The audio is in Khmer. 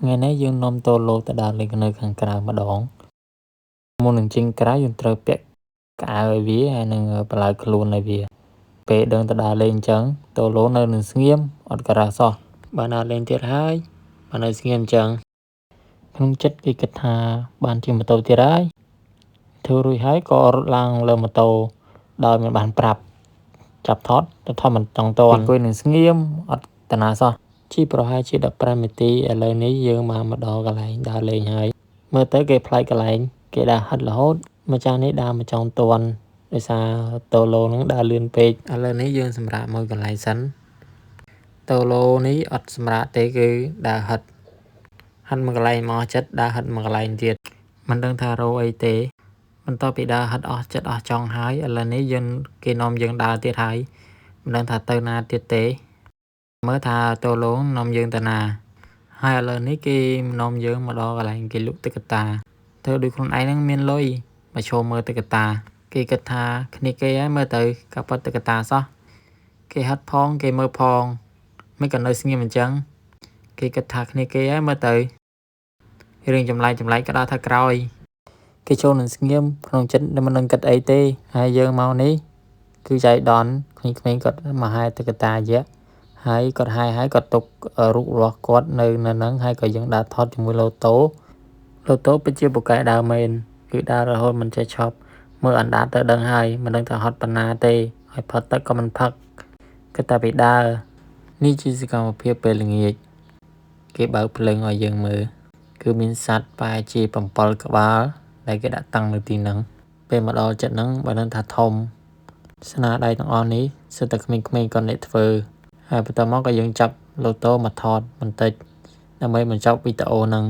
Ngày nay dương nom tô lô ta đào lên nơi khángក្រៅម្ដង មុននឹងចេញក្រៅយើងត្រូវពាក់កៅអៅឲ្យវាហើយនឹងបន្លៅខ្លួនឲ្យវាពេលដឹងទៅដើរលេងអញ្ចឹងតូឡូនៅនឹងស្ងៀមអត់ការ៉ាសោះបើដើរលេងទៀតហើយបើនៅស្ងៀមអញ្ចឹងក្នុងចិត្តគេគិតថាបានជិះម៉ូតូទៀតហើយធ្វើរួចហើយក៏រត់ឡើងលើម៉ូតូដោយមិនបានប្រាប់ចាប់ថតទៅថតមិនតង់តអង្គុយនឹងស្ងៀមអត់តាណាសោះជិះប្រហែលជា15នាទីឥឡូវនេះយើងមកដល់កន្លែងដើរលេងហើយមើលទៅគេប្លែកកន្លែងគេដើរហិតរហូតម្ចាស់នេះដើរមកចង់តន់ដោយសារតូឡូនឹងដើរលឿនពេកឥឡូវនេះយើងសម្រាប់មួយកន្លែងសិនតូឡូនេះអត់សម្រាប់ទេគឺដើរហិតមួយកន្លែងមកចិត្តដើរហិតមួយកន្លែងទៀតមិនដឹងថារោអីទេបន្ទាប់ពីដើរហិតអស់ចិត្តអស់ចង់ហើយឥឡូវនេះយើងគេនាំយើងដើរទៀតហើយមិនដឹងថាទៅណាទៀតទេមើលថាតូឡូនាំយើងទៅណាហើយឥឡូវនេះគេនាំយើងមកដល់កន្លែងគេលក់ទឹកកតាធ្វើដូចខ្លួនឯងនឹងមានលុយមកឈរមើលទឹកកតាគេគិតថាគ្នាគេហើយមើលទៅកាប់ទឹកកតាសោះគេហិតផងគេមើលផងមិនក៏នៅស្ងៀមអញ្ចឹងគេគិតថាគ្នាគេហើយមើលទៅរឿងចម្លែកក៏ដល់ថាក្រោយគេចូលនឹងស្ងៀមក្នុងចិត្តមិននឹងគិតអីទេហើយយើងមកនេះគឺចៃដន្យក្មេងៗគាត់មកហែទឹកកតាយៈហើយគាត់ហែហើយគាត់ទុករូបរបស់គាត់នៅហ្នឹងហើយក៏យើងដើរថតជាមួយឡូតូពិតជាពូកែដើរមែនគឺដើររហូតមិនចេះឈប់មើលអណ្ដាតទៅដឹងហើយមិនដឹងថាហត់ប៉ុណ្ណាទេហើយផឹកទឹកក៏មិនផឹកគិតតែពីដើរនេះជាសកម្មភាពពេលល្ងាចគេបើកភ្លើងឲ្យយើងមើលគឺមានសត្វប្រហែលជា7ក្បាលដែលគេដាក់តាំងនៅទីហ្នឹងពេលមកដល់ចិត្តហ្នឹងបើនឹងថាធំស្នាដៃទាំងអស់នេះសិតតែក្មេងៗគាត់អ្នកធ្វើហើយបន្ទាប់មកក៏យើងចាប់ឡូតូមកថតបន្តិចដើម្បីបញ្ចប់វីដេអូហ្នឹង